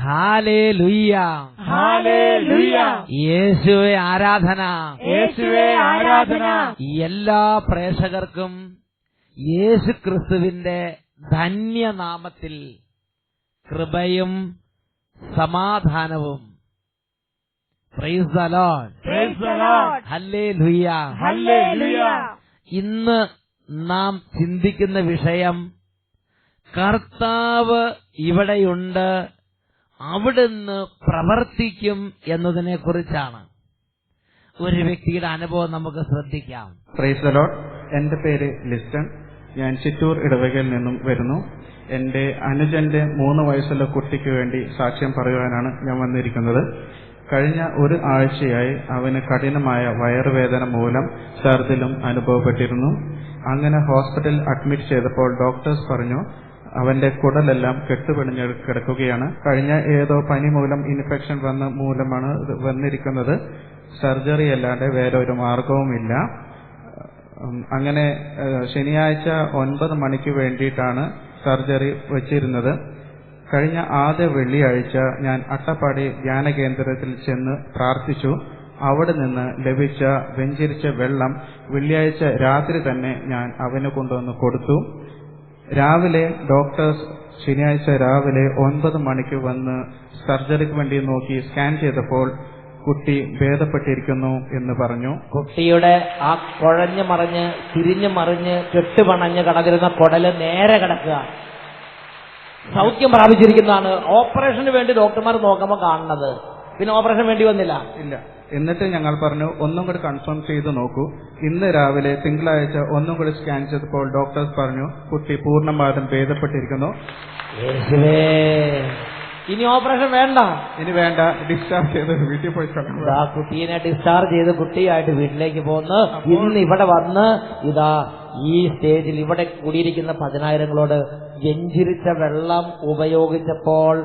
Hallelujah, ഹല്ലേലൂയ. യേശുവേ ആരാധന, യേശുവേ ആരാധന. എല്ലാ പ്രേക്ഷകർക്കും യേശു ക്രിസ്തുവിന്റെ ധന്യനാമത്തിൽ കൃപയും സമാധാനവും. Price the Lord, praise the Lord. ഹല്ലേലൂയ, ഹല്ലേലൂയ. ഇന്ന് നാം ചിന്തിക്കുന്ന വിഷയം കർത്താവ് ഇവിടെയുണ്ട്, അവിടുന്ന് പ്രവർത്തിക്കും എന്നതിനെ കുറിച്ചാണ്. ഒരു വ്യക്തിയുടെ അനുഭവം നമുക്ക് ശ്രദ്ധിക്കാം. Price the Lord. എന്റെ പേര് ലിസ്റ്റൺ. ഞാൻ ചിറ്റൂർ ഇടവകയിൽ നിന്നും വരുന്നു. എന്റെ അനുജന്റെ 3 വയസ്സുള്ള കുട്ടിക്ക് വേണ്ടി സാക്ഷ്യം പറയുവാനാണ് ഞാൻ വന്നിരിക്കുന്നത്. കഴിഞ്ഞ ഒരു ആഴ്ചയായി അവന് കഠിനമായ വയറുവേദന മൂലം ഛർദിലും അനുഭവപ്പെട്ടിരുന്നു. അങ്ങനെ ഹോസ്പിറ്റലിൽ അഡ്മിറ്റ് ചെയ്തപ്പോൾ ഡോക്ടേഴ്സ് പറഞ്ഞു അവന്റെ കുടലെല്ലാം കെട്ടുപിടിഞ്ഞ് കിടക്കുകയാണ്. കഴിഞ്ഞ ഏതോ പനി മൂലം ഇൻഫെക്ഷൻ മൂലമാണ് വന്നിരിക്കുന്നത്. സർജറി അല്ലാതെ വേറെ ഒരു മാർഗവുമില്ല. അങ്ങനെ ശനിയാഴ്ച 9 മണിക്ക് വേണ്ടിയിട്ടാണ് സർജറി വെച്ചിരുന്നത്. കഴിഞ്ഞ ആദ്യ വെള്ളിയാഴ്ച ഞാൻ അട്ടപ്പാടി ധ്യാന കേന്ദ്രത്തിൽ ചെന്ന് പ്രാർത്ഥിച്ചു. അവിടെ നിന്ന് ലഭിച്ച വെഞ്ചരിച്ച വെള്ളം വെള്ളിയാഴ്ച രാത്രി തന്നെ ഞാൻ അവന് കൊണ്ടുവന്ന് കൊടുത്തു. രാവിലെ ഡോക്ടേഴ്സ് ശനിയാഴ്ച രാവിലെ 9 മണിക്ക് വന്ന് സർജറിക്ക് വേണ്ടി നോക്കി സ്കാൻ ചെയ്തപ്പോൾ കുട്ടി ഭേദപ്പെട്ടിരിക്കുന്നു എന്ന് പറഞ്ഞു. കുട്ടിയുടെ ആ കുഴഞ്ഞു മറിഞ്ഞ് തിരിഞ്ഞു മറിഞ്ഞ് കെട്ടുപണഞ്ഞ് കടന്നിരുന്ന കുടല് നേരെ കിടക്കുക, സൗഖ്യം പ്രാപിച്ചിരിക്കുന്നതാണ്. ഓപ്പറേഷന് വേണ്ടി ഡോക്ടർമാർ നോക്കുമ്പോൾ കാണുന്നത്, പിന്നെ ഓപ്പറേഷൻ വേണ്ടി വന്നില്ല. ഇല്ല. എന്നിട്ട് ഞങ്ങൾ പറഞ്ഞു ഒന്നും കൂടി കൺഫേം ചെയ്ത് നോക്കൂ. ഇന്ന് രാവിലെ തിങ്കളാഴ്ച ഒന്നും കൂടി സ്കാൻ ചെയ്തപ്പോൾ ഡോക്ടേഴ്സ് പറഞ്ഞു കുട്ടി പൂർണ്ണമായും ഭേദപ്പെട്ടിരിക്കുന്നു. ഇനി ഓപ്പറേഷൻ വേണ്ട, ഇനി വേണ്ട, ഡിസ്ചാർജ് ചെയ്ത് വീട്ടിൽ പോയി ആ കുട്ടീനെ ഡിസ്ചാർജ് ചെയ്ത് കുട്ടിയായിട്ട് വീട്ടിലേക്ക് പോന്ന് ഇന്ന് ഇവിടെ വന്ന് ഇതാ ഈ സ്റ്റേജിൽ ഇവിടെ കൂടിയിരിക്കുന്ന 10,000ങ്ങളോട് വെഞ്ചിരിച്ച വെള്ളം ഉപയോഗിച്ചപ്പോൾ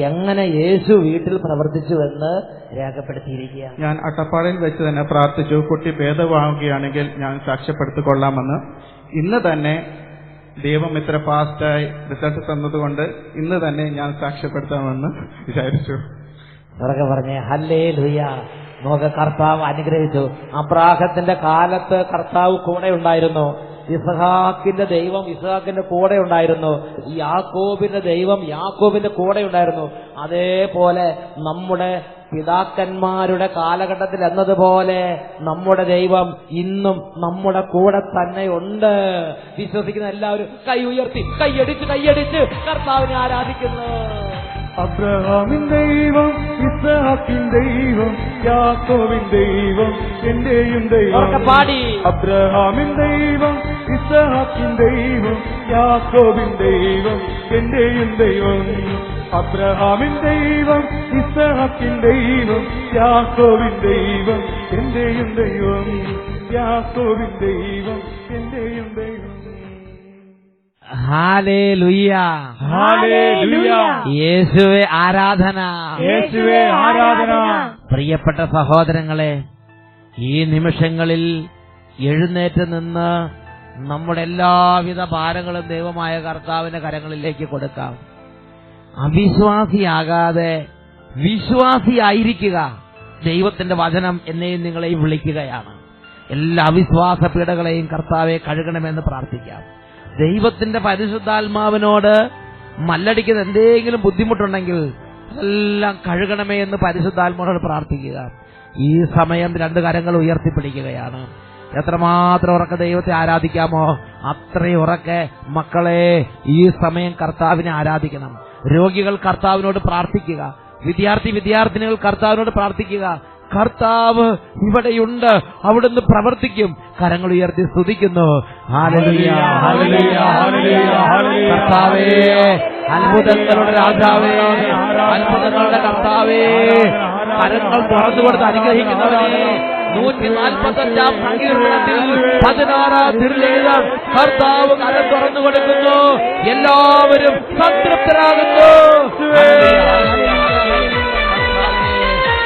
എങ്ങനെ യേശു വീട്ടിൽ പ്രവർത്തിച്ചുവെന്ന് രേഖപ്പെടുത്തിയിരിക്കുകയാണ്. ഞാൻ അട്ടപ്പാടിയിൽ വെച്ച് തന്നെ പ്രാർത്ഥിച്ചു കുട്ടി ഭേദമാവുകയാണെങ്കിൽ ഞാൻ സാക്ഷ്യപ്പെടുത്തിക്കൊള്ളാമെന്ന്. ഇന്ന് തന്നെ ദൈവം ഇത്ര ഫാസ്റ്റായി റിസൾട്ട് തന്നതുകൊണ്ട് ഇന്ന് തന്നെ ഞാൻ സാക്ഷ്യപ്പെടുത്താമെന്ന് വിചാരിച്ചു. ഉറക്കെ പറഞ്ഞേ ഹല്ലേലൂയ. നോക്ക്, കർത്താവ് അനുഗ്രഹിച്ചു. അബ്രാഹത്തിന്റെ കാലത്ത് കർത്താവ് കൂടെ ഉണ്ടായിരുന്നു. ഇസ്ഹാക്കിന്റെ ദൈവം ഇസ്ഹാക്കിന്റെ കൂടെ ഉണ്ടായിരുന്നു. യാക്കോബിന്റെ ദൈവം യാക്കോബിന്റെ കൂടെ ഉണ്ടായിരുന്നു. അതേപോലെ നമ്മുടെ പിതാക്കന്മാരുടെ കാലഘട്ടത്തിൽ എന്നതുപോലെ നമ്മുടെ ദൈവം ഇന്നും നമ്മുടെ കൂടെ തന്നെ ഉണ്ട്. വിശ്വസിക്കുന്ന എല്ലാവരും കൈ ഉയർത്തി കൈയടിച്ച് കർത്താവിനെ ആരാധിക്കുന്നു. അബ്രഹാമിൻ ദൈവം, ഇസ്ഹാക്കിൻ ദൈവം, യാക്കോബിൻ ദൈവം, എന്റെയും ദൈവം. പാടി. അബ്രഹാമിൻ ദൈവം, ഇസ്ഹാക്കിൻ ദൈവം, യാക്കോബിൻ ദൈവം, എന്റെയും ദൈവം. അബ്രഹാമിൻ ദൈവം, ഇസ്ഹാക്കിൻ ദൈവം, യാക്കോബിൻ ദൈവം, എന്റെയും ദൈവം. യാക്കോബിൻ ദൈവം, എന്റെയും ദൈവം. ഹല്ലേലൂയ, ഹല്ലേലൂയ. യേശുവേ ആരാധന, യേശുവേ ആരാധന. പ്രിയപ്പെട്ട സഹോദരങ്ങളെ, ഈ നിമിഷങ്ങളിൽ എഴുന്നേറ്റ് നിന്ന് നമ്മുടെ എല്ലാവിധ ഭാരങ്ങളും ദൈവമായ കർത്താവിന്റെ കരങ്ങളിലേക്ക് കൊടുക്കാം. അവിശ്വാസിയാകാതെ വിശ്വാസിയായിരിക്കുക. ദൈവത്തിന്റെ വചനം എന്നെയും നിങ്ങളെയും വിളിക്കുകയാണ്. എല്ലാ അവിശ്വാസ പീഡകളെയും കർത്താവെ കഴുകണമെന്ന് പ്രാർത്ഥിക്കാം. ദൈവത്തിന്റെ പരിശുദ്ധാത്മാവിനോട് മല്ലടിക്കുന്ന എന്തെങ്കിലും ബുദ്ധിമുട്ടുണ്ടെങ്കിൽ അതെല്ലാം കഴുകണമേ എന്ന് പരിശുദ്ധാത്മാവിനോട് പ്രാർത്ഥിക്കുക. ഈ സമയം 2 കരങ്ങൾ ഉയർത്തിപ്പിടിക്കുകയാണ്. എത്രമാത്രം ഉറക്കെ ദൈവത്തെ ആരാധിക്കാമോ അത്രയും ഉറക്കെ മക്കളെ ഈ സമയം കർത്താവിനെ ആരാധിക്കണം. രോഗികൾ കർത്താവിനോട് പ്രാർത്ഥിക്കുക. വിദ്യാർത്ഥിനികൾ കർത്താവിനോട് പ്രാർത്ഥിക്കുക. കർത്താവ് ഇവിടെയുണ്ട്, അവിടുന്ന് പ്രവർത്തിക്കും. കരങ്ങൾ ഉയർത്തി സ്തുതിക്കുന്നു. ഹല്ലേലൂയ, ഹല്ലേലൂയ, ഹല്ലേലൂയ, ഹല്ലേലൂയ. കർത്താവേ, അത്ഭുതങ്ങളുടെ രാജാവേ, അത്ഭുതങ്ങളുടെ കർത്താവേ, കരങ്ങൾ തുറന്നുകൊടുത്ത് അനുഗ്രഹിക്കുന്നവനെ 145 സങ്കീർത്തനത്തിൽ 16 തിരുലേഖനം കർത്താവ് കരം തുറന്നു കൊടുക്കുന്നു. എല്ലാവരും സംതൃപ്തരാകുന്നു.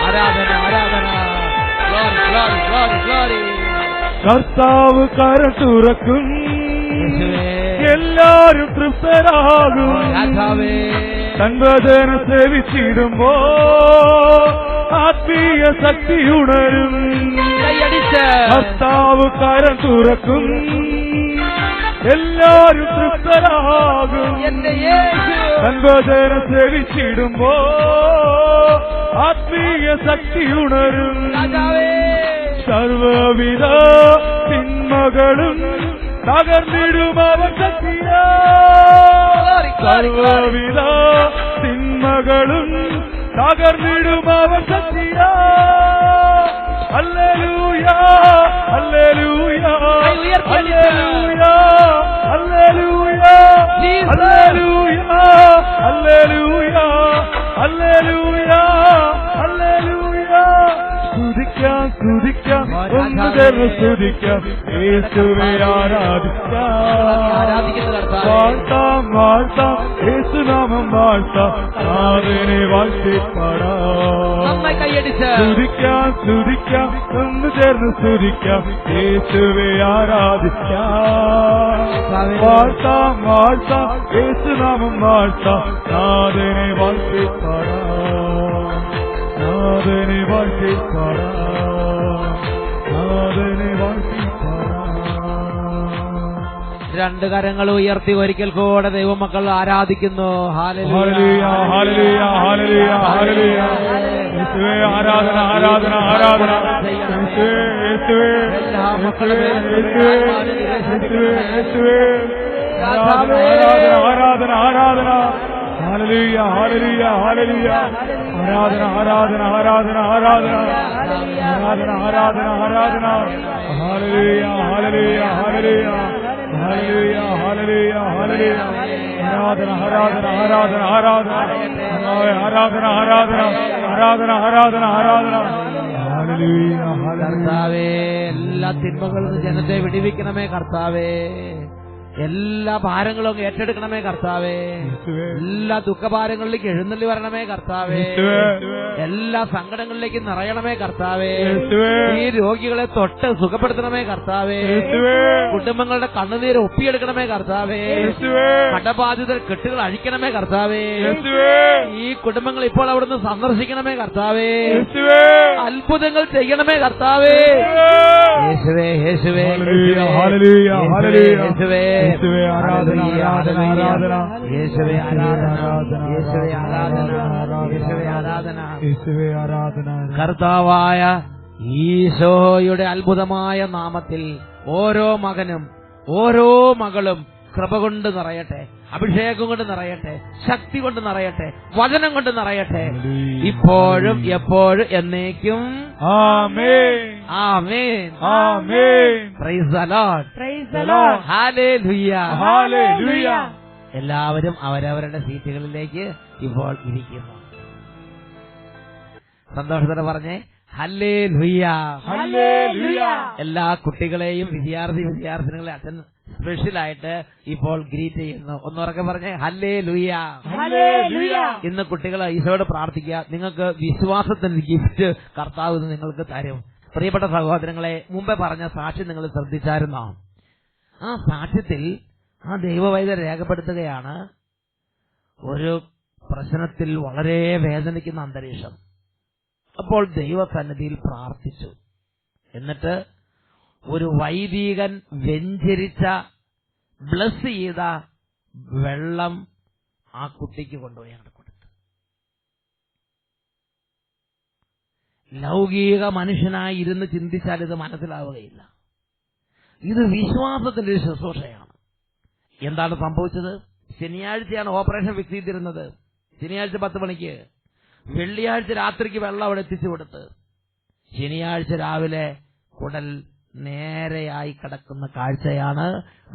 ആരാധന, ആരാധന. Glory, glory, glory. കർത്താവ് കരം തുറക്കും, എല്ലാരും തൃപ്തരാകും. രാജാവേ തൻവചന സേവിച്ചിടുമ്പോ ആത്മീയ ശക്തി ഉണരും. കർത്താവ് കരം തുറക്കും, എല്ലാരും തൃപ്തരാകും. തൻവചന സേവിച്ചിടുമ്പോ ആത്മീയ ശക്തി ഉണരും. സർവവിധ തിന്മകളും തകർന്നിടും അവൻ ശക്തിയാ. സർവവിധ തിന്മകളും തകർന്നിടും അവൻ ശക്തിയാ. ഹല്ലേലൂയ ഹല്ലേലൂയ ഹല്ലേലൂയ ഹല്ലേലൂയ ഹല്ലേലൂയ ഹല്ലേലൂയ ഹല്ലേലൂയ ഹല്ലേലൂയ. സ്തുതിക്കാം സ്തുതിക്കാം ഒന്ന് ചേർന്ന് സ്തുതിക്കാം, യേശുവേ ആരാധിക്കാം. വാഴ്ത്താം വാഴ്ത്താം യേശുനാമം വാഴ്ത്താം, നാഥനെ വാഴ്ത്തിപ്പാടാം. സ്തുതിക്കാം സ്തുതിക്കാം ഒന്ന് ചേർന്ന് സ്തുതിക്കാം, യേശുവേ ആരാധിക്കാം. വാഴ്ത്താം വാഴ്ത്താം യേശുനാമം വാഴ്ത്താം, നാഥനെ വാഴ്ത്തിപ്പാടാം. നാഥനെ വാഴ്ത്തിപ്പാടാം, നാഥനെ വാഴ്ത്തിപ്പാടാം. രണ്ട് കരങ്ങൾ ഉയർത്തി ഒരിക്കൽ കൂടെ ദൈവമക്കൾ ആരാധിക്കുന്നു. ഹല്ലേലൂയ ഹല്ലേലൂയ ഹല്ലേലൂയ ഹല്ലേലൂയ. യേശുവേ ആരാധന ആരാധന ആരാധന. യേശുവേ യേശുവേ യേശുവേ യേശുവേ യേശുവേ ആരാധന ആരാധന ആരാധന. ഹല്ലേലൂയ ഹല്ലേലൂയ ഹല്ലേലൂയ. ആരാധന ആരാധന ആരാധന ആരാധന ആരാധന ആരാധന ആരാധന. ഹല്ലേലൂയ ഹല്ലേലൂയ ഹല്ലേലൂയ ഹല്ലേലൂയ ഹല്ലേലൂയ ഹല്ലേലൂയ. ആരാധന ആരാധന ആരാധന ആരാധന ആരാധന ആരാധന ആരാധന ആരാധന ആരാധന. Hallelujah hallelujah. കർത്താവേ, എല്ലാ തിന്മകളിൽ നിന്ന് ജനത്തെ വിടുവിക്കണമേ കർത്താവേ. എല്ലാ ഭാരങ്ങളും ഏറ്റെടുക്കണമേ കർത്താവേ. എല്ലാ ദുഃഖഭാരങ്ങളിലേക്ക് എഴുന്നള്ളി വരണമേ കർത്താവേ. എല്ലാ സങ്കടങ്ങളിലേക്ക് നിറയണമേ കർത്താവേ. ഈ രോഗികളെ തൊട്ട് സുഖപ്പെടുത്തണമേ കർത്താവേ. കുടുംബങ്ങളുടെ കണ്ണുനീര് ഒപ്പിയെടുക്കണമേ കർത്താവേ. കടബാധിതർ കെട്ടുകൾ അഴിക്കണമേ കർത്താവേ. ഈ കുടുംബങ്ങൾ ഇപ്പോൾ അവിടുന്ന് സന്ദർശിക്കണമേ കർത്താവേ. അത്ഭുതങ്ങൾ ചെയ്യണമേ കർത്താവേ. യേശുവേ യേശുവേ യേശുവേ യേശുവേ ആരാധന ആരാധന ആരാധന. യേശുവേ ആരാധന യേശുവേ ആരാധന യേശുവേ ആരാധന യേശുവേ ആരാധന. കർത്താവായ ഈശോയുടെ അത്ഭുതമായ നാമത്തിൽ ഓരോ മകനും ഓരോ മകളും കൃപ കൊണ്ട് നിറയട്ടെ, അഭിഷേകം കൊണ്ട് നിറയട്ടെ, ശക്തി കൊണ്ട് നിറയട്ടെ, വചനം കൊണ്ട് നിറയട്ടെ, ഇപ്പോഴും എപ്പോഴും എന്നേക്കും. ആമേൻ ആമേൻ ആമേൻ. Praise the Lord praise the Lord. ഹല്ലേലൂയ ഹല്ലേലൂയ. എല്ലാവരും അവരവരുടെ സീറ്റുകളിലേക്ക് ഇപ്പോൾ ഇരിക്കുന്നു. സന്തോഷത്തോടെ പറഞ്ഞേ ഹല്ലേലൂയ ഹല്ലേലൂയ. എല്ലാ കുട്ടികളെയും വിദ്യാർത്ഥിനികളെ അച്ഛൻ സ്പെഷ്യലായിട്ട് ഇപ്പോൾ ഗ്രീറ്റ് ചെയ്യുന്നു. ഒന്നുറക്കെ പറഞ്ഞേ ഹല്ലേലൂയ ഹല്ലേലൂയ. ഇന്ന് കുട്ടികൾ ഈശോയോട് പ്രാർത്ഥിക്കുക, നിങ്ങൾക്ക് വിശ്വാസത്തിന്റെ ഗിഫ്റ്റ് കർത്താവ് നിങ്ങൾക്ക് തരും. പ്രിയപ്പെട്ട സഹോദരങ്ങളെ, മുമ്പേ പറഞ്ഞ സാക്ഷ്യം നിങ്ങൾ ശ്രദ്ധിച്ചായിരുന്നോ? ആ സാക്ഷ്യത്തിൽ ആ ദൈവവൈദ്യർ രേഖപ്പെടുത്തുകയാണ്, ഒരു പ്രശ്നത്തിൽ വളരെ വേദനിക്കുന്ന അന്തരീക്ഷം. അപ്പോൾ ദൈവസന്നിധിയിൽ പ്രാർത്ഥിച്ചു. എന്നിട്ട് ഒരു വൈദികൻ വെഞ്ചരിച്ച ബ്ലസ് ചെയ്ത വെള്ളം ആ കുട്ടിക്ക് കൊണ്ടുപോയി അങ്ങോട്ട് കൊടുത്തു. ലൗകിക മനുഷ്യനായി ഇരുന്ന് ചിന്തിച്ചാൽ ഇത് മനസ്സിലാവുകയില്ല. ഇത് വിശ്വാസത്തിന്റെ ഒരു ശുശ്രൂഷയാണ്. എന്താണ് സംഭവിച്ചത്? ശനിയാഴ്ചയാണ് ഓപ്പറേഷൻ ഫിക്സ് ചെയ്തിരുന്നത്. ശനിയാഴ്ച 10 മണിക്ക്, വെള്ളിയാഴ്ച രാത്രിക്ക് വെള്ളം അവിടെ എത്തിച്ചു കൊടുത്ത്, ശനിയാഴ്ച രാവിലെ കുടൽ നേരെയായി കിടക്കുന്ന കാഴ്ചയാണ്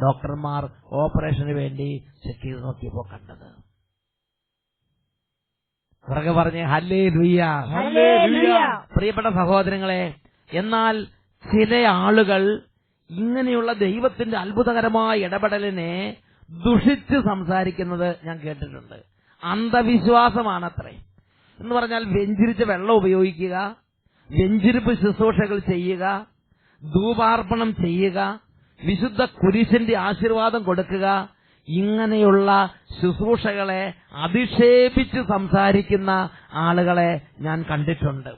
ഡോക്ടർമാർ ഓപ്പറേഷന് വേണ്ടി ചെക്ക് ചെയ്ത് നോക്കിയപ്പോ കണ്ടത്. പുറകെ പറഞ്ഞേ ഹല്ലേലൂയ ഹല്ലേലൂയ. പ്രിയപ്പെട്ട സഹോദരങ്ങളെ, എന്നാൽ ചില ആളുകൾ ഇങ്ങനെയുള്ള ദൈവത്തിന്റെ അത്ഭുതകരമായ ഇടപെടലിനെ ദുഷിച്ച് സംസാരിക്കുന്നത് ഞാൻ കേട്ടിട്ടുണ്ട്. അന്ധവിശ്വാസമാണത്രേ. എന്ന് പറഞ്ഞാൽ വെഞ്ചിരിച്ച വെള്ളം ഉപയോഗിക്കുക, വെഞ്ചിരിപ്പ് ശുശ്രൂഷകൾ ചെയ്യുക, ധൂപാർപ്പണം ചെയ്യുക, വിശുദ്ധ കുരിശിന്റെ ആശീർവാദം കൊടുക്കുക, ഇങ്ങനെയുള്ള ശുശ്രൂഷകളെ അധിക്ഷേപിച്ച് സംസാരിക്കുന്ന ആളുകളെ ഞാൻ കണ്ടിട്ടുണ്ട്.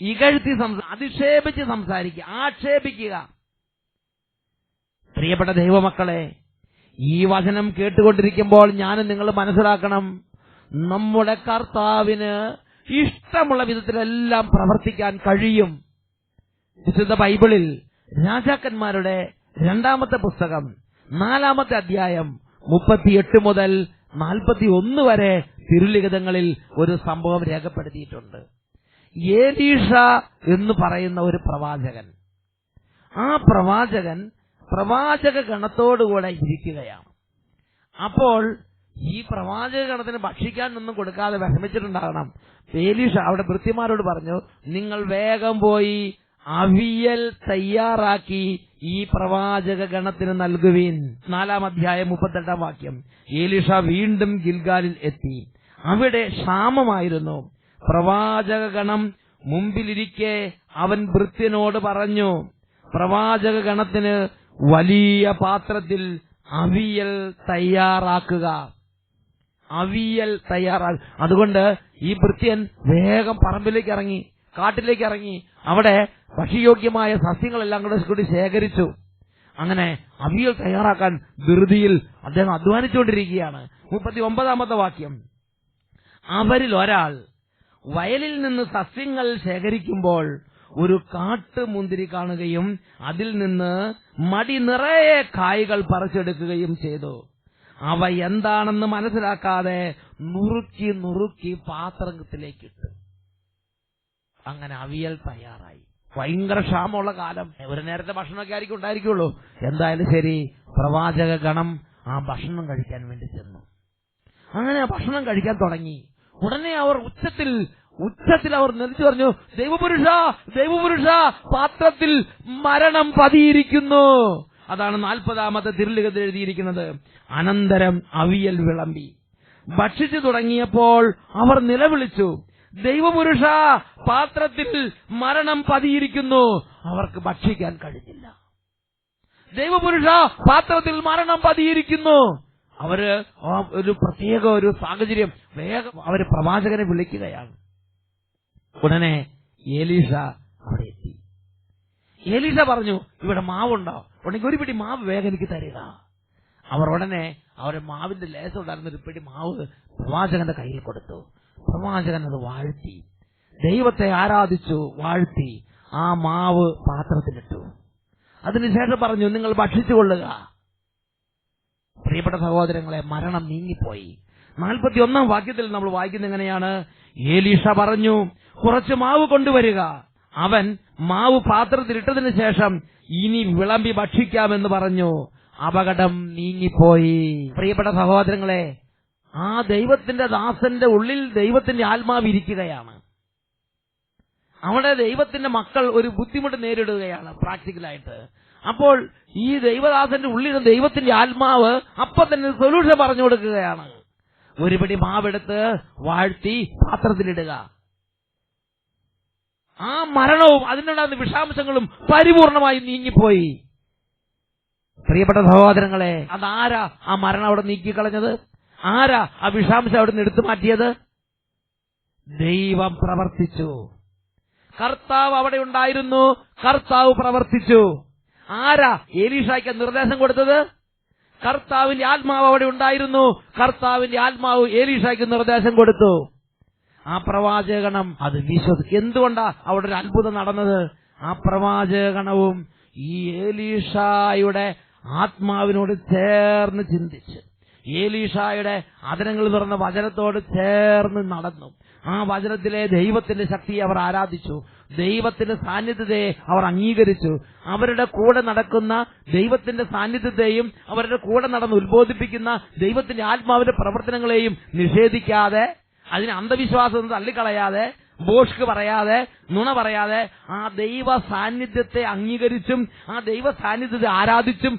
ഇകഴ്ത്തി അധിക്ഷേപിച്ച് സംസാരിക്കുക, ആക്ഷേപിക്കുക. പ്രിയപ്പെട്ട ദൈവമക്കളെ, ഈ വചനം കേട്ടുകൊണ്ടിരിക്കുമ്പോൾ ഞാൻ നിങ്ങൾ മനസ്സിലാക്കണം, നമ്മുടെ കർത്താവിന് ഇഷ്ടമുള്ള വിധത്തിലെല്ലാം പ്രവർത്തിക്കാൻ കഴിയും. വിശുദ്ധ ബൈബിളിൽ രാജാക്കന്മാരുടെ 2-ാമത്തെ പുസ്തകം 4-ാമത്തെ അധ്യായം 38 മുതൽ 41 വരെ തിരുലിഖിതങ്ങളിൽ ഒരു സംഭവം രേഖപ്പെടുത്തിയിട്ടുണ്ട്. ഏലീഷ എന്ന് പറയുന്ന ഒരു പ്രവാചകൻ, ആ പ്രവാചകൻ പ്രവാചക ഗണത്തോടുകൂടെ ഇരിക്കുകയാണ്. അപ്പോൾ ഈ പ്രവാചക ഗണത്തിന് ഭക്ഷിക്കാനൊന്നും കൊടുക്കാതെ വിഷമിച്ചിട്ടുണ്ടാകണം. ഏലീഷ അവിടെ ഭൃത്യന്മാരോട് പറഞ്ഞു, നിങ്ങൾ വേഗം പോയി അവിയൽ തയ്യാറാക്കി ഈ പ്രവാചക ഗണത്തിന് നൽകുവീൻ. 4-ാം അധ്യായം 38-ാം വാക്യം. ഏലീഷ വീണ്ടും ഗിൽഗാലിൽ എത്തി. അവിടെ ക്ഷാമമായിരുന്നു. പ്രവാചക ഗണം മുമ്പിലിരിക്കെ അവൻ ഭൃത്യനോട് പറഞ്ഞു, പ്രവാചക ഗണത്തിന് വലിയ പാത്രത്തിൽ അവിയൽ തയ്യാറാക്കുക. അവിയൽ അതുകൊണ്ട് ഈ ഭൃത്യൻ വേഗം പറമ്പിലേക്ക് ഇറങ്ങി, കാട്ടിലേക്ക് ഇറങ്ങി. അവിടെ ഭക്ഷ്യയോഗ്യമായ സസ്യങ്ങളെല്ലാം കൂടി ശേഖരിച്ചു. അങ്ങനെ അവിയൽ തയ്യാറാക്കാൻ ധൃതിയിൽ അദ്ദേഹം അധ്വാനിച്ചുകൊണ്ടിരിക്കുകയാണ്. 39-ാമത്തെ വാക്യം. അവരിൽ ഒരാൾ വയലിൽ നിന്ന് സസ്യങ്ങൾ ശേഖരിക്കുമ്പോൾ ഒരു കാട്ടുമുന്തിരി കാണുകയും അതിൽ നിന്ന് മടി നിറയെ കായ്കൾ പറിച്ചെടുക്കുകയും ചെയ്തു. അവ എന്താണെന്ന് മനസ്സിലാക്കാതെ നുറുക്കി നുറുക്കി പാത്രത്തിലേക്കിട്ടു. അങ്ങനെ അവിയൽ തയ്യാറായി. ഭയങ്കര ക്ഷാമമുള്ള കാലം, ഒരു നേരത്തെ ഭക്ഷണമൊക്കെ ആയിരിക്കും ഉണ്ടായിരിക്കുള്ളൂ. എന്തായാലും ശരി, പ്രവാചക ഗണം ആ ഭക്ഷണം കഴിക്കാൻ വേണ്ടി ചെന്നു. അങ്ങനെ ഭക്ഷണം കഴിക്കാൻ തുടങ്ങി. ഉടനെ അവർ ഉച്ചത്തിൽ അവർ നിലച്ചു പറഞ്ഞു, ദൈവപുരുഷ, പാത്രത്തിൽ മരണം പതിയിരിക്കുന്നു. അതാണ് 40-ാമത്തെ തിരുലിഖിതത്തിൽ എഴുതിയിരിക്കുന്നത്. അനന്തരം അവിയൽ വിളമ്പി. ഭക്ഷിച്ചു തുടങ്ങിയപ്പോൾ അവർ നിലവിളിച്ചു, ദൈവപുരുഷ, പാത്രത്തിൽ മരണം പതിയിരിക്കുന്നു. അവർക്ക് ഭക്ഷിക്കാൻ കഴിഞ്ഞില്ല. ദൈവപുരുഷ, പാത്രത്തിൽ മരണം പതിയിരിക്കുന്നു. അവര് ഒരു പ്രത്യേക ഒരു സാഹചര്യം, വേഗം അവര് പ്രവാചകനെ വിളിക്കുകയാണ്. ഉടനെ ഏലീഷ അവിടെ എത്തി. ഏലീഷ പറഞ്ഞു, ഇവിടെ മാവുണ്ടോ? ഉടനെ ഒരു പിടി മാവ് വേഗം എനിക്ക് തരിക. അവർ ഉടനെ അവരെ മാവിന്റെ ലേശം ഉണ്ടായിരുന്ന ഒരു പിടി മാവ് പ്രവാചകന്റെ കയ്യിൽ കൊടുത്തു. പ്രവാചകൻ അത് വാഴ്ത്തി, ദൈവത്തെ ആരാധിച്ചു, വാഴ്ത്തി ആ മാവ് പാത്രത്തിലിട്ടു. അതിനുശേഷം പറഞ്ഞു, നിങ്ങൾ ഭക്ഷിച്ചുകൊള്ളുക. പ്രിയപ്പെട്ട സഹോദരങ്ങളെ, മരണം നീങ്ങിപ്പോയി. 41-ാം വാക്യത്തിൽ നമ്മൾ വായിക്കുന്നത് എങ്ങനെയാണ്? ഏലീഷ പറഞ്ഞു, കുറച്ച് മാവ് കൊണ്ടുവരിക. അവൻ മാവ് പാത്രത്തിലിട്ടതിനു ശേഷം ഇനി വിളമ്പി ഭക്ഷിക്കാമെന്ന് പറഞ്ഞു. അപകടം നീങ്ങിപ്പോയി. പ്രിയപ്പെട്ട സഹോദരങ്ങളെ, ആ ദൈവത്തിന്റെ ദാസന്റെ ഉള്ളിൽ ദൈവത്തിന്റെ ആത്മാവ് ഇരിക്കുകയാണ്. അവിടെ ദൈവത്തിന്റെ മക്കൾ ഒരു ബുദ്ധിമുട്ട് നേരിടുകയാണ് പ്രാക്ടിക്കലായിട്ട്. അപ്പോൾ ഈ ദൈവദാസന്റെ ഉള്ളിൽ ദൈവത്തിന്റെ ആത്മാവ് അപ്പൊ തന്നെ സൊല്യൂഷൻ പറഞ്ഞു കൊടുക്കുകയാണ്. ഒരു പിടി മാവെടുത്ത് വാഴ്ത്തി പാത്രത്തിലിടുക. ആ മരണവും അതിനുണ്ടാകുന്ന വിഷാംശങ്ങളും പരിപൂർണമായി നീങ്ങിപ്പോയി. പ്രിയപ്പെട്ട സഹോദരങ്ങളെ, അതാരാ ആ മരണം അവിടെ നീക്കിക്കളഞ്ഞത്? ആരാ ആ വിഷാംശം അവിടെ നിന്ന് എടുത്തു മാറ്റിയത്? ദൈവം പ്രവർത്തിച്ചു. കർത്താവ് അവിടെ ഉണ്ടായിരുന്നു, കർത്താവ് പ്രവർത്തിച്ചു. ആരാ ഏലീഷയ്ക്ക് നിർദ്ദേശം കൊടുത്തത്? കർത്താവിന്റെ ആത്മാവ് അവിടെ ഉണ്ടായിരുന്നു, കർത്താവിന്റെ ആത്മാവ് ഏലീഷയ്ക്ക് നിർദ്ദേശം കൊടുത്തു. ആ പ്രവാചകഗണം അത് വിശ്വസിച്ചു. എന്തുകൊണ്ടാ അവിടെ ഒരു അത്ഭുതം നടന്നത്? ആ പ്രവാചകഗണവും ഈ ഏലീഷായുടെ ആത്മാവിനോട് ചേർന്ന് ചിന്തിച്ച്, ഏലീഷായുടെ അധരങ്ങൾ തുറന്ന വചനത്തോട് ചേർന്ന് നടന്നു. ആ വചനത്തിലെ ദൈവത്തിന്റെ ശക്തിയെ അവർ ആരാധിച്ചു. ദൈവത്തിന്റെ സാന്നിധ്യത്തെ അവർ അംഗീകരിച്ചു. അവരുടെ കൂടെ നടക്കുന്ന ദൈവത്തിന്റെ സാന്നിധ്യത്തെയും അവരുടെ കൂടെ നടന്ന് ഉത്ബോധിപ്പിക്കുന്ന ദൈവത്തിന്റെ ആത്മാവിന്റെ പ്രവർത്തനങ്ങളെയും നിഷേധിക്കാതെ, അതിന് അന്ധവിശ്വാസം തള്ളിക്കളയാതെ ബോഷ്ക്ക് പറയാതെ, നുണ പറയാതെ ആ ദൈവ സാന്നിധ്യത്തെ അംഗീകരിച്ചും ആ ദൈവ സാന്നിധ്യത്തെ ആരാധിച്ചും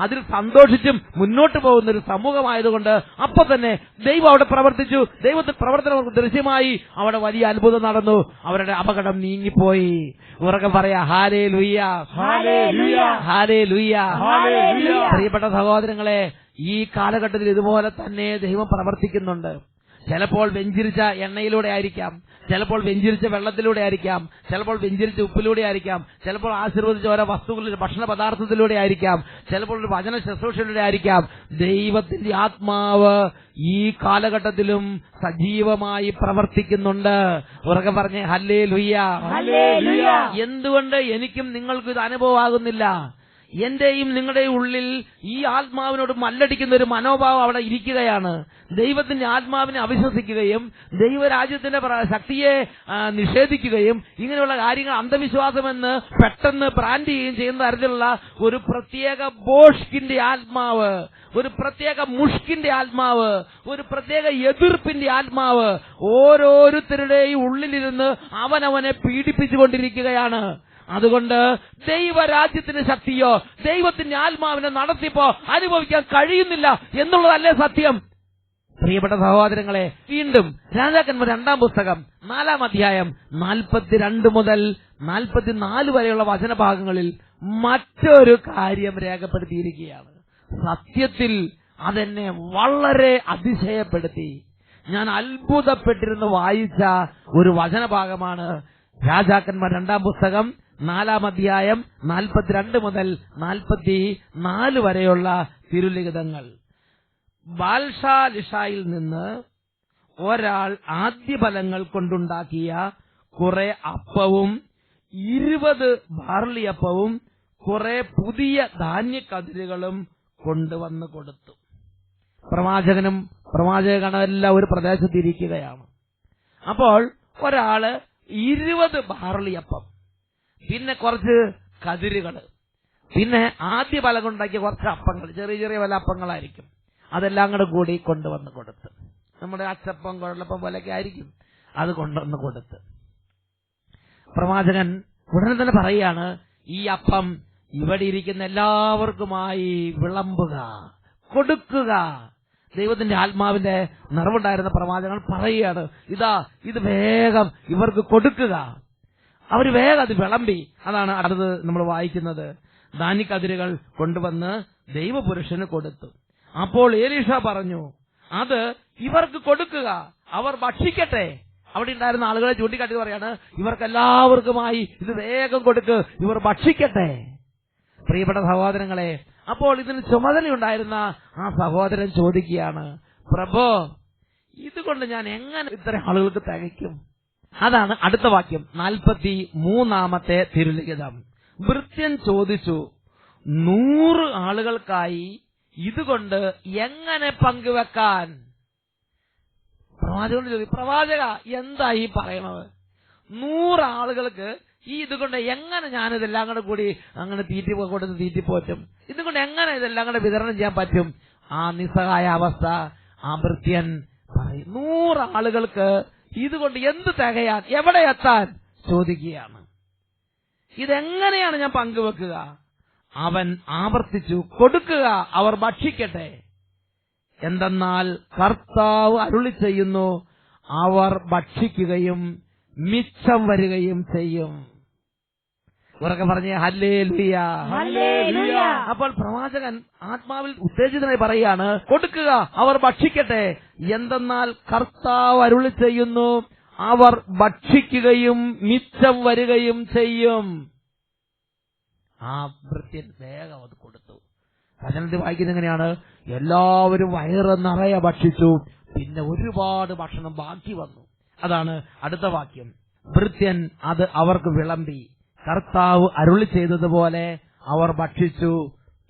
അതിൽ സന്തോഷിച്ചും മുന്നോട്ട് പോകുന്ന ഒരു സമൂഹമായതുകൊണ്ട് അപ്പൊ തന്നെ ദൈവം അവിടെ പ്രവർത്തിച്ചു. ദൈവത്തിന്റെ പ്രവർത്തനം ദൃശ്യമായി. അവിടെ വലിയ അത്ഭുതം നടന്നു. അവരുടെ അപകടം നീങ്ങിപ്പോയി. ഉറക്കെ പറയാ ഹല്ലേലൂയ, ഹല്ലേലൂയ, ഹല്ലേലൂയ. ഹല്ലേലൂയ. പ്രിയപ്പെട്ട സഹോദരങ്ങളെ, ഈ കാലഘട്ടത്തിൽ ഇതുപോലെ തന്നെ ദൈവം പ്രവർത്തിക്കുന്നുണ്ട്. ചിലപ്പോൾ വെഞ്ചിരിച്ച എണ്ണയിലൂടെ ആയിരിക്കാം, ചിലപ്പോൾ വെഞ്ചിരിച്ച വെള്ളത്തിലൂടെ ആയിരിക്കാം, ചിലപ്പോൾ വെഞ്ചിരിച്ച ഉപ്പിലൂടെ ആയിരിക്കാം, ചിലപ്പോൾ ആശീർവദിച്ച ഓരോ വസ്തുക്കളിൽ ഭക്ഷണ പദാർത്ഥത്തിലൂടെ ആയിരിക്കാം, ചിലപ്പോൾ ഒരു വചന ശുശ്രൂഷയിലൂടെ ആയിരിക്കാം. ദൈവത്തിന്റെ ആത്മാവ് ഈ കാലഘട്ടത്തിലും സജീവമായി പ്രവർത്തിക്കുന്നുണ്ട്. ഉറക്കെ പറഞ്ഞേ ഹല്ലേലൂയ, ഹല്ലേലൂയ. എന്തുകൊണ്ട് എനിക്കും നിങ്ങൾക്കും ഇത് അനുഭവമാകുന്നില്ല? എന്റെയും നിങ്ങളുടെയും ഉള്ളിൽ ഈ ആത്മാവിനോട് മല്ലടിക്കുന്ന ഒരു മനോഭാവം അവിടെ ഇരിക്കുകയാണ്. ദൈവത്തിന്റെ ആത്മാവിനെ അവിശ്വസിക്കുകയും ദൈവരാജ്യത്തിന്റെ ശക്തിയെ നിഷേധിക്കുകയും ഇങ്ങനെയുള്ള കാര്യങ്ങൾ അന്ധവിശ്വാസമെന്ന് പെട്ടെന്ന് ബ്രാൻഡ് ചെയ്യുകയും ചെയ്യുന്ന തരത്തിലുള്ള ഒരു പ്രത്യേക ബോഷ്കിന്റെ ആത്മാവ്, ഒരു പ്രത്യേക മുഷ്കിന്റെ ആത്മാവ്, ഒരു പ്രത്യേക എതിർപ്പിന്റെ ആത്മാവ് ഓരോരുത്തരുടെയും ഉള്ളിലിരുന്ന് അവനവനെ പീഡിപ്പിച്ചുകൊണ്ടിരിക്കുകയാണ്. അതുകൊണ്ട് ദൈവരാജ്യത്തിന്റെ ശക്തിയോ ദൈവത്തിന്റെ ആത്മാവിനെ നടത്തിപ്പോ അനുഭവിക്കാൻ കഴിയുന്നില്ല എന്നുള്ളതല്ലേ സത്യം. പ്രിയപ്പെട്ട സഹോദരങ്ങളെ, വീണ്ടും രാജാക്കന്മാർ 2-ാം പുസ്തകം 4-ാം അധ്യായം 42 മുതൽ 44 വരെയുള്ള വചനഭാഗങ്ങളിൽ മറ്റൊരു കാര്യം രേഖപ്പെടുത്തിയിരിക്കുകയാണ്. സത്യത്തിൽ അതെന്നെ വളരെ അതിശയപ്പെടുത്തി. ഞാൻ അത്ഭുതപ്പെട്ടിരുന്ന് വായിച്ച ഒരു വചനഭാഗമാണ് രാജാക്കന്മാർ 2-ാം പുസ്തകം 4-ാം അധ്യായം 42 മുതൽ 44 വരെയുള്ള തിരുലിഖിതങ്ങൾ. ബാൽഷാലിഷായിൽ നിന്ന് ഒരാൾ ആദ്യഫലങ്ങൾ കൊണ്ടുണ്ടാക്കിയ കുറെ അപ്പവും 20 ബാർലിയപ്പവും കുറെ പുതിയ ധാന്യക്കതിരുകളും കൊണ്ടുവന്ന് കൊടുത്തു. പ്രവാചകനും പ്രവാചകനെല്ലാം ഒരു പ്രദേശത്തിരിക്കുകയാണ്. അപ്പോൾ ഒരാള് 20 ബാർലിയപ്പം, പിന്നെ കുറച്ച് കതിരുകള്, പിന്നെ ആദ്യ ഫലം കൊണ്ടാക്കിയ കുറച്ച് അപ്പങ്ങൾ, ചെറിയ ചെറിയ വല്ല അപ്പങ്ങളായിരിക്കും, അതെല്ലാം കൂടി കൊണ്ടുവന്ന് കൊടുത്ത്, നമ്മുടെ അച്ചപ്പം കുഴലപ്പം പോലെയൊക്കെ ആയിരിക്കും, അത് കൊണ്ടുവന്ന് കൊടുത്ത് പ്രവാചകൻ ഉടനെ തന്നെ പറയാണ്, ഈ അപ്പം ഇവിടെ ഇരിക്കുന്ന എല്ലാവർക്കുമായി വിളമ്പുക, കൊടുക്കുക. ദൈവത്തിന്റെ ആത്മാവിന്റെ നിറവുണ്ടായിരുന്ന പ്രവാചകൻ പറയുകയാണ്, ഇത് വേഗം ഇവർക്ക് കൊടുക്കുക. അവർ വേഗം അത് വിളമ്പി. അതാണ് അടുത്ത് നമ്മൾ വായിക്കുന്നത്. ധാന്യക്കതിരുകൾ കൊണ്ടുവന്ന് ദൈവപുരുഷന് കൊടുത്തു. അപ്പോൾ എലീഷ പറഞ്ഞു, അത് ഇവർക്ക് കൊടുക്കുക, അവർ ഭക്ഷിക്കട്ടെ. അവിടെ ഉണ്ടായിരുന്ന ആളുകളെ ചൂണ്ടിക്കാട്ടി പറയാണ്, ഇവർക്കെല്ലാവർക്കുമായി ഇത് വേഗം കൊടുക്ക്, ഇവർ ഭക്ഷിക്കട്ടെ. പ്രിയപ്പെട്ട സഹോദരങ്ങളെ, അപ്പോൾ ഇതിന് ചുമതലയുണ്ടായിരുന്ന ആ സഹോദരൻ ചോദിക്കുകയാണ്, പ്രഭോ, ഇതുകൊണ്ട് ഞാൻ എങ്ങനെ ഇത്ര ആളുകൾക്ക് തികയ്ക്കും? അതാണ് അടുത്ത വാക്യം, 43-ാമത്തെ തിരുലിഖിതം. ഭൃത്യൻ ചോദിച്ചു, 100 ആളുകൾക്കായി ഇതുകൊണ്ട് എങ്ങനെ പങ്കുവെക്കാൻ? പ്രവാചകനോട് ചോദിച്ചു, പ്രവാചക, എന്താ ഈ പറയണത്? 100 ആളുകൾക്ക് ഈ ഇതുകൊണ്ട് എങ്ങനെ ഞാനിതെല്ലാം കൂടി അങ്ങനെ കൊടുത്ത് തീറ്റിപ്പോറ്റും? ഇതുകൊണ്ട് എങ്ങനെ ഇതെല്ലാം കൂടെ വിതരണം ചെയ്യാൻ പറ്റും? ആ നിസ്സഹായ അവസ്ഥ ആ ഭൃത്യൻ പറയും. 100 ആളുകൾക്ക് ഇതുകൊണ്ട് എന്ത് തികയാൻ, എവിടെ എത്താൻ ചോദിക്കുകയാണ്. ഇതെങ്ങനെയാണ് ഞാൻ പങ്കുവെക്കുക? അവൻ ആവർത്തിച്ചു, കൊടുക്കുക, അവർ ഭക്ഷിക്കട്ടെ. എന്തെന്നാൽ കർത്താവ് അരുളി ചെയ്യുന്നു, അവർ ഭക്ഷിക്കുകയും മിച്ചം വരികയും ചെയ്യും. ഉറക്കെ പറഞ്ഞേ ഹല്ലേലൂയ, ഹല്ലേലൂയ. അപ്പോൾ പ്രവാചകൻ ആത്മാവിൽ ഉത്തേജിതനായി പറയാണ്, കൊടുക്കുക, അവർ ഭക്ഷിക്കട്ടെ. എന്തെന്നാൽ കർത്താവ് അരുളി ചെയ്യുന്നു, അവർ ഭക്ഷിക്കുകയും മിച്ചം വരികയും ചെയ്യും. ആ ഭൃത്യൻ വേഗം അത് കൊടുത്തു. വചനത്തിൽ വായിക്കുന്നത് എങ്ങനെയാണ്? എല്ലാവരും വയറ് നിറയെ ഭക്ഷിച്ചു, പിന്നെ ഒരുപാട് ഭക്ഷണം ബാക്കി വന്നു. അതാണ് അടുത്ത വാക്യം. ഭൃത്യൻ അത് അവർക്ക് വിളമ്പി, കർത്താവ് അരുളി ചെയ്തതുപോലെ അവർ ഭക്ഷിച്ചു,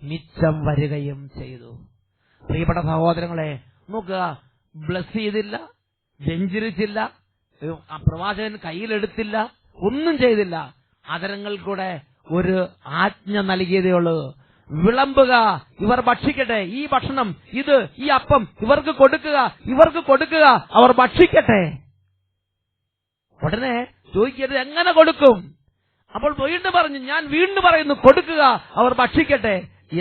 മിച്ചം വരികയും ചെയ്തു. പ്രിയപ്പെട്ട സഹോദരങ്ങളെ, നോക്കുക, ബ്ലസ് ചെയ്തില്ല, വെഞ്ചരിച്ചില്ല, പ്രവാചകൻ കയ്യിലെടുത്തില്ല, ഒന്നും ചെയ്തില്ല. അതരങ്ങൾ കൂടെ ഒരു ആജ്ഞ നൽകിയതേ ഉള്ളൂ, വിളമ്പുക, ഇവർ ഭക്ഷിക്കട്ടെ. ഈ ഭക്ഷണം, ഈ അപ്പം ഇവർക്ക് കൊടുക്കുക, അവർ ഭക്ഷിക്കട്ടെ. ഉടനെ ചോദിക്കരുത് എങ്ങനെ കൊടുക്കും. അപ്പോൾ വീണ്ടും പറഞ്ഞു, ഞാൻ വീണ്ടും പറയുന്നു, കൊടുക്കുക, അവർ ഭക്ഷിക്കട്ടെ.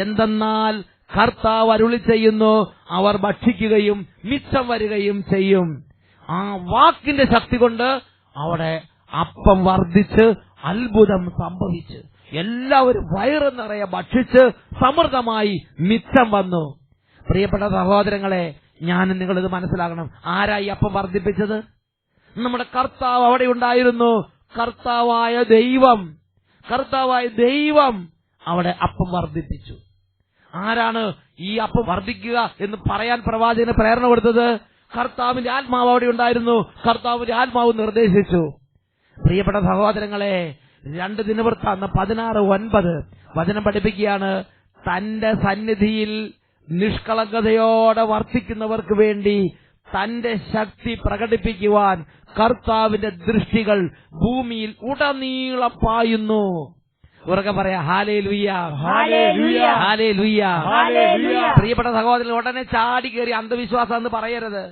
എന്തെന്നാൽ കർത്താവ് അരുളി ചെയ്യുന്നു, അവർ ഭക്ഷിക്കുകയും മിച്ചം വരികയും ചെയ്യും. ആ വാക്കിന്റെ ശക്തി കൊണ്ട് അവിടെ അപ്പം വർദ്ധിച്ച് അത്ഭുതം സംഭവിച്ചു. എല്ലാവരും വയറ് നിറയെ ഭക്ഷിച്ച് സമൃദ്ധമായി മിച്ചം വന്നു. പ്രിയപ്പെട്ട സഹോദരങ്ങളെ, ഞാനും നിങ്ങളിത് മനസ്സിലാക്കണം. ആരായി അപ്പം വർദ്ധിപ്പിച്ചത്? നമ്മുടെ കർത്താവ് അവിടെ ഉണ്ടായിരുന്നു. കർത്താവായ ദൈവം അവിടെ അപ്പം വർദ്ധിപ്പിച്ചു. ആരാണ് ഈ അപ്പം വർദ്ധിക്കുക എന്ന് പറയാൻ പ്രവാചകന് പ്രേരണ കൊടുത്തത്? കർത്താവിന്റെ ആത്മാവ് അവിടെ ഉണ്ടായിരുന്നു. കർത്താവിന്റെ ആത്മാവ് നിർദ്ദേശിച്ചു. പ്രിയപ്പെട്ട സഹോദരങ്ങളെ, 2 ദിനവൃത്താന്തം 16:9 വചനം പഠിപ്പിക്കുകയാണ്, തന്റെ സന്നിധിയിൽ നിഷ്കളങ്കതയോടെ വർത്തിക്കുന്നവർക്ക് വേണ്ടി തന്റെ ശക്തി പ്രകടിപ്പിക്കുവാൻ കർത്താവിന്റെ ദൃഷ്ടികൾ ഭൂമിയിൽ ഉടനീളം പായുന്നു. ഉറക്കെ പറയാ, ഹല്ലേലൂയ, ഹല്ലേലൂയ, ഹല്ലേലൂയ, ഹല്ലേലൂയ. പ്രിയപ്പെട്ട സഹോദരൻ, ഉടനെ ചാടി കയറി അന്ധവിശ്വാസം എന്ന് പറയരുത്.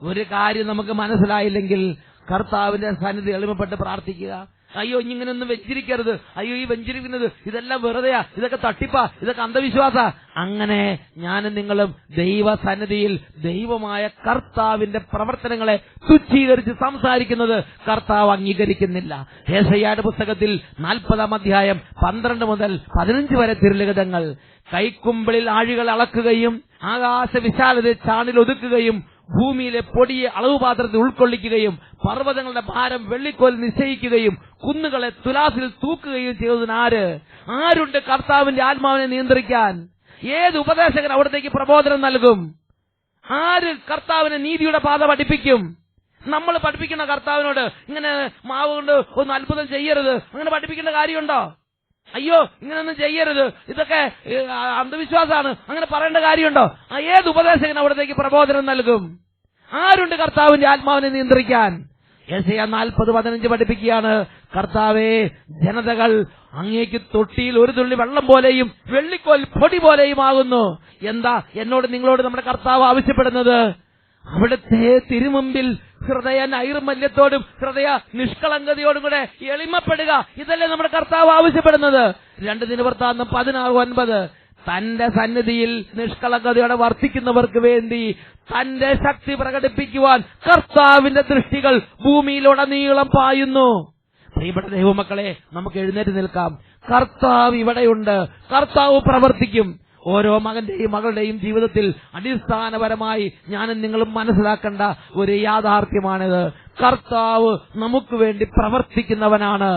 ഒരു കാര്യം നമുക്ക് മനസ്സിലായില്ലെങ്കിൽ കർത്താവിന്റെ സന്നിധി എളിമപ്പെട്ട് പ്രാർത്ഥിക്കുക. അയ്യോ, ഇങ്ങനെയൊന്നും വെഞ്ചിരിക്കരുത്, അയ്യോ ഈ വെഞ്ചിരിക്കുന്നത് ഇതെല്ലാം വെറുതെയാ, ഇതൊക്കെ തട്ടിപ്പാ, ഇതൊക്കെ അന്ധവിശ്വാസ. അങ്ങനെ ഞാനും നിങ്ങളും ദൈവസന്നിധിയിൽ ദൈവമായ കർത്താവിന്റെ പ്രവർത്തനങ്ങളെ തുച്ഛീകരിച്ച് സംസാരിക്കുന്നത് കർത്താവ് അംഗീകരിക്കുന്നില്ല. യെശയ്യായുടെ പുസ്തകത്തിൽ 40-ാം അധ്യായം 12 മുതൽ 15 വരെ തിരുലിഖിതങ്ങൾ, കൈക്കുമ്പിളിൽ ആഴികൾ അളക്കുകയും ആകാശ വിശാലതയെ ചാണിൽ ഒതുക്കുകയും ഭൂമിയിലെ പൊടിയെ അളവുപാത്രത്തിൽ ഉൾക്കൊള്ളിക്കുകയും പർവ്വതങ്ങളുടെ ഭാരം വെള്ളിക്കോൽ നിശ്ചയിക്കുകയും കുന്നുകളെ തുലാസിൽ തൂക്കുകയും ചെയ്തതിനാര്? ആരുണ്ട് കർത്താവിന്റെ ആത്മാവിനെ നിയന്ത്രിക്കാൻ? ഏത് ഉപദേശകൻ അവിടത്തേക്ക് പ്രബോധനം നൽകും? ആര് കർത്താവിനെ നീതിയുടെ പാത പഠിപ്പിക്കും? നമ്മൾ പഠിപ്പിക്കുന്ന കർത്താവിനോട് ഇങ്ങനെ മാവ് കൊണ്ട് ഒന്ന് അത്ഭുതം ചെയ്യരുത്, അങ്ങനെ പഠിപ്പിക്കേണ്ട കാര്യമുണ്ടോ? അയ്യോ ഇങ്ങനെയൊന്നും ചെയ്യരുത്, ഇതൊക്കെ അന്ധവിശ്വാസമാണ്, അങ്ങനെ പറയേണ്ട കാര്യമുണ്ടോ? ഏത് ഉപദേശകൻ അവിടത്തേക്ക് പ്രബോധനം നൽകും? ആരുണ്ട് കർത്താവിന്റെ ആത്മാവിനെ നിയന്ത്രിക്കാൻ? യെശയ്യാ 40:15 പഠിപ്പിക്കുകയാണ്, കർത്താവേ, ജനതകൾ അങ്ങേക്ക് തൊട്ടിയിൽ ഒരു തുള്ളി വെള്ളം പോലെയും വെള്ളിക്കോൽ പൊടി പോലെയും ആകുന്നു. എന്താ എന്നോട് നിങ്ങളോട് നമ്മുടെ കർത്താവ് ആവശ്യപ്പെടുന്നത്? അവിടുത്തെ തിരുമുമ്പിൽ ഹൃദയ നൈർമല്യത്തോടും ഹൃദയ നിഷ്കളങ്കതയോടും കൂടെ എളിമപ്പെടുക. ഇതല്ലേ നമ്മുടെ കർത്താവ് ആവശ്യപ്പെടുന്നത്? 2 ദിനവൃത്താന്തം 16:9 തന്റെ സന്നിധിയിൽ നിഷ്കളങ്കതയോടെ വർത്തിക്കുന്നവർക്ക് വേണ്ടി തന്റെ ശക്തി പ്രകടിപ്പിക്കുവാൻ കർത്താവിന്റെ ദൃഷ്ടികൾ ഭൂമിയിലുടനീളം പായുന്നു. പ്രിയപ്പെട്ട ദൈവമക്കളെ, നമുക്ക് എഴുന്നേറ്റ് നിൽക്കാം. കർത്താവ് ഇവിടെയുണ്ട്, കർത്താവ് പ്രവർത്തിക്കും. ഓരോ മകന്റെയും മകളുടെയും ജീവിതത്തിൽ അടിസ്ഥാനപരമായി ഞാനും നിങ്ങളും മനസ്സിലാക്കേണ്ട ഒരു യാഥാർത്ഥ്യമാണിത്. കർത്താവ് നമുക്ക് വേണ്ടി പ്രവർത്തിക്കുന്നവനാണ്.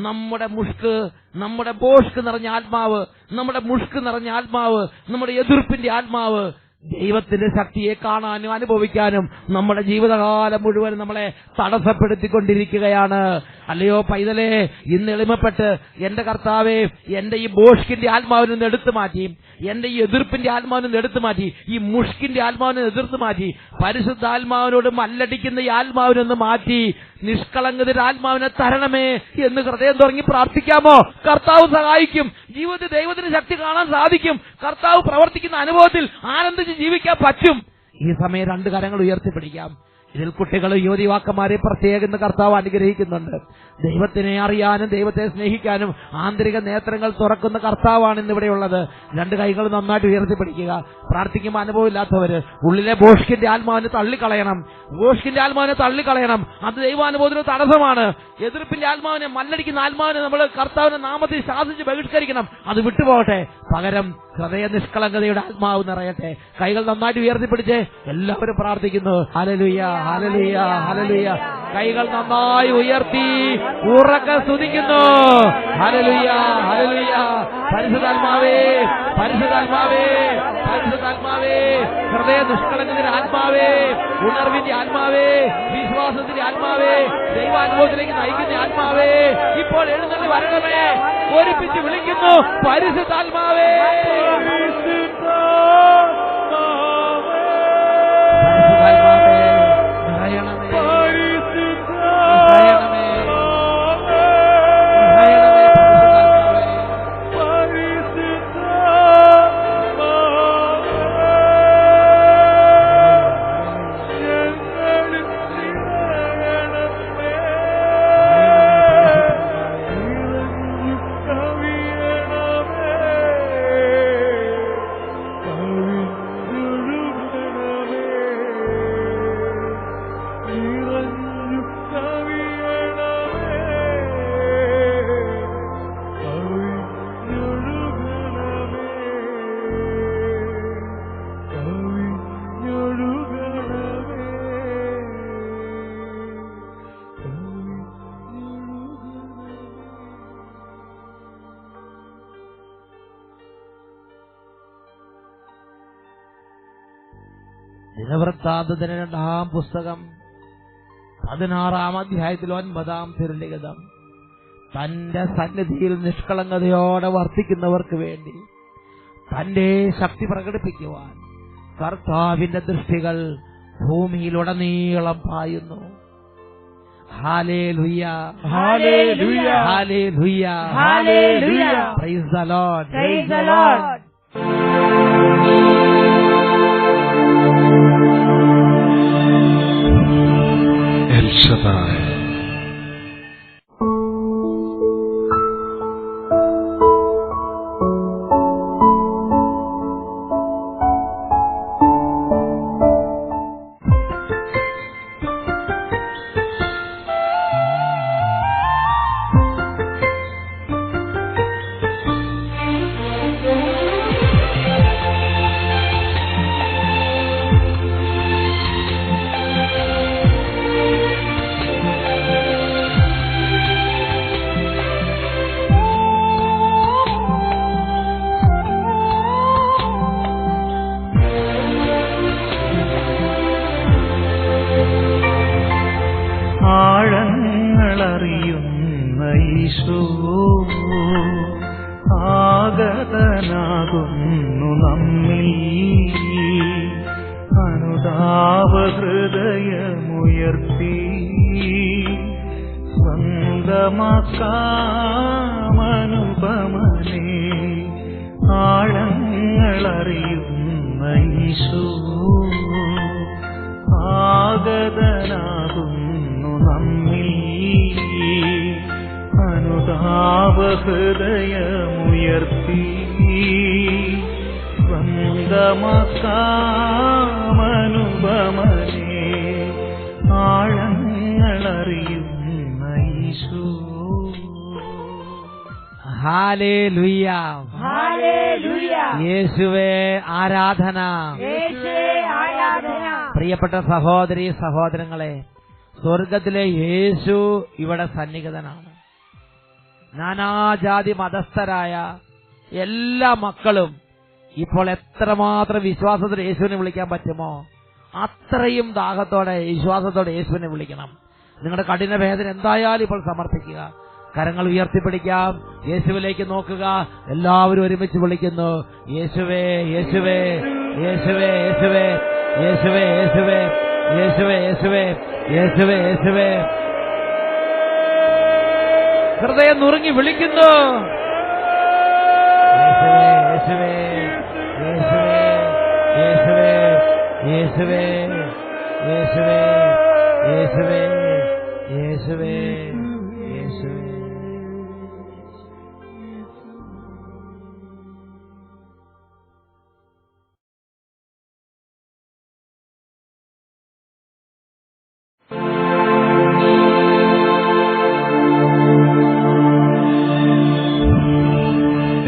നമ്മുടെ മുഷ്ക്, നമ്മുടെ ബോഷ്ക് നിറഞ്ഞ ആത്മാവ്, നമ്മുടെ മുഷ്ക് നിറഞ്ഞ ആത്മാവ്, നമ്മുടെ എതിർപ്പിന്റെ ആത്മാവ് ദൈവത്തിന്റെ ശക്തിയെ കാണാനും അനുഭവിക്കാനും നമ്മുടെ ജീവിതകാലം മുഴുവൻ നമ്മളെ തടസ്സപ്പെടുത്തിക്കൊണ്ടിരിക്കുകയാണ്. അല്ലയോ പൈതലേ, ഇന്ന് എളിമപ്പെട്ട് എന്റെ കർത്താവേ, എന്റെ ഈ ബോഷ്കിന്റെ ആത്മാവിൽ നിന്ന് എടുത്തു മാറ്റി, എന്റെ ഈ എതിർപ്പിന്റെ ആത്മാവിൽ നിന്ന് എടുത്തു മാറ്റി, ഈ മുഷ്കിന്റെ ആത്മാവിനെ എതിർത്ത് മാറ്റി, പരിശുദ്ധാത്മാവിനോട് മല്ലടിക്കുന്ന ഈ ആത്മാവിനൊന്ന് മാറ്റി നിഷ്കളങ്കതയുടെ ആത്മാവിനെ തരണമേ എന്ന് ഹൃദയം തുടങ്ങി പ്രാർത്ഥിക്കാമോ? കർത്താവ് സഹായിക്കും. ജീവിതത്തിൽ ദൈവത്തിന്റെ ശക്തി കാണാൻ സാധിക്കും. കർത്താവ് പ്രവർത്തിക്കുന്ന അനുഭവത്തിൽ ആനന്ദിച്ച് ജീവിക്കാൻ പറ്റും. ഈ സമയം 2 കരങ്ങൾ ഉയർത്തിപ്പിടിക്കാം. ഇതിൽ കുട്ടികളും യുവതിവാക്കന്മാരെ പ്രത്യേകം കർത്താവ് അനുഗ്രഹിക്കുന്നുണ്ട്. ദൈവത്തിനെ അറിയാനും ദൈവത്തെ സ്നേഹിക്കാനും ആന്തരിക നേത്രങ്ങൾ തുറക്കുന്ന കർത്താവാണ് ഇന്നിവിടെയുള്ളത്. 2 കൈകൾ നന്നായിട്ട് ഉയർത്തിപ്പിടിക്കുക. പ്രാർത്ഥിക്കുമ്പോൾ അനുഭവമില്ലാത്തവര് ഉള്ളിലെ ബോഷ്കിന്റെ ആത്മാവിനെ തള്ളിക്കളയണം. ബോഷ്കിന്റെ ആത്മാവിനെ തള്ളിക്കളയണം. അത് ദൈവാനുഭവത്തിന് തടസ്സമാണ്. എതിർപ്പിന്റെ ആത്മാവിനെ, മല്ലടിക്കുന്ന ആത്മാവിനെ നമ്മൾ കർത്താവിന്റെ നാമത്തിൽ ശാസിച്ച് ബഹിഷ്കരിക്കണം. അത് വിട്ടുപോകട്ടെ. പകരം ഹൃദയ നിഷ്കളങ്കതയുടെ ആത്മാവ് നിറയട്ടെ. കൈകൾ നന്നായിട്ട് ഉയർത്തിപ്പിടിച്ച് എല്ലാവരും പ്രാർത്ഥിക്കുന്നു. ഹല്ലേലൂയ, ഹല്ലേലൂയ, ഹല്ലേലൂയ. കൈകൾ നന്നായി ഉയർത്തി ഉറക്കെ സ്തുതിക്കുന്നു. Hallelujah, hallelujah. പരിശുദ്ധാത്മാവേ, പരിശുദ്ധാത്മാവേ, പരിശുദ്ധാത്മാവേ, ഹൃദയ നിഷ്കളങ്കതയുടെ ആത്മാവേ, ഉണർവിന്റെ ആത്മാവേ, വിശ്വാസത്തിന്റെ ആത്മാവേ, ദൈവാനുഭവത്തിലേക്ക് നയിക്കുന്ന ആത്മാവേ, ഇപ്പോൾ എഴുന്നള്ളി വരണമേ. ഒരുമിച്ച് വിളിക്കുന്നു, പരിശുദ്ധാത്മാവേ. ദിനവൃത്താന്തത്തിന് 2-ാം പുസ്തകം 16-ാം അധ്യായത്തിൽ 9-ാം തിരുലിഖിതം. തന്റെ സന്നിധിയിൽ നിഷ്കളങ്കതയോടെ വർത്തിക്കുന്നവർക്ക് വേണ്ടി തന്റെ ശക്തി പ്രകടിപ്പിക്കുവാൻ കർത്താവിന്റെ ദൃഷ്ടികൾ ഭൂമിയിലുടനീളം പായുന്നു. ഹല്ലേലൂയ, ഹല്ലേലൂയ, ഹല്ലേലൂയ, ഹല്ലേലൂയ. Praise the Lord, Praise the Lord. El Shaddai. ആഴങ്ങളറിയുന്ന ഈശോ ആഗതനാകുന്നു നമ്മിൽ, അനുതാപഹൃദയമുയർത്തി സ്വന്തമാക്കാമനുപമനേ. ആഴങ്ങളറിയുന്ന ഈശോ ആഗതനാകുന്നു നമ്മിൽ, അനുതാപഹൃദയമുയർത്തി സ്വന്തമാക്കാമനുപമനേ. ആഴങ്ങളറിയുന്ന ഈശോ. ഹല്ലേലൂയ, ഹല്ലേലൂയ. യേശുവേ ആരാധന. യേശുവേ ആരാധന. പ്രിയപ്പെട്ട സഹോദരീ സഹോദരങ്ങളെ, സ്വർഗത്തിലെ യേശു ഇവിടെ സന്നിഹിതനാണ്. നാനാജാതി മതസ്ഥരായ എല്ലാ മക്കളും ഇപ്പോൾ എത്രമാത്രം വിശ്വാസത്തോടെ യേശുവിനെ വിളിക്കാൻ പറ്റുമോ അത്രയും ദാഹത്തോടെ വിശ്വാസത്തോടെ യേശുവിനെ വിളിക്കണം. നിങ്ങളുടെ കഠിന വേദന എന്തായാലും ഇപ്പോൾ സമർപ്പിക്കുക. കരങ്ങൾ ഉയർത്തിപ്പിടിക്കാം. യേശുവിലേക്ക് നോക്കുക. എല്ലാവരും ഒരുമിച്ച് വിളിക്കുന്നു. യേശുവേ, യേശുവേ, യേശുവേ, യേശുവേ, യേശുവേ, യേശുവേ, യേശുവേ, യേശുവേ, യേശുവേ, യേശുവേ. ഹൃദയം നുറുങ്ങി വിളിക്കുന്നു. യേശുവേ, യേശുവേ, യേശുവേ, യേശുവേ, യേശുവേ, യേശുവേ, യേശുവേ, യേശുവേ, യേശുവേ.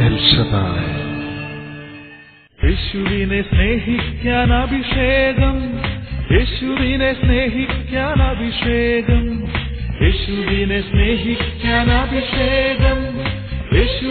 El Shaddai. യേശുവിനെ സ്നേഹിക്കാൻ അഭിഷേകം, യേശുവിനെ സ്നേഹിക്കാൻ അഭിഷേകം, യേശുവിനെ സ്നേഹിക്കാൻ അഭിഷേകം, യേശു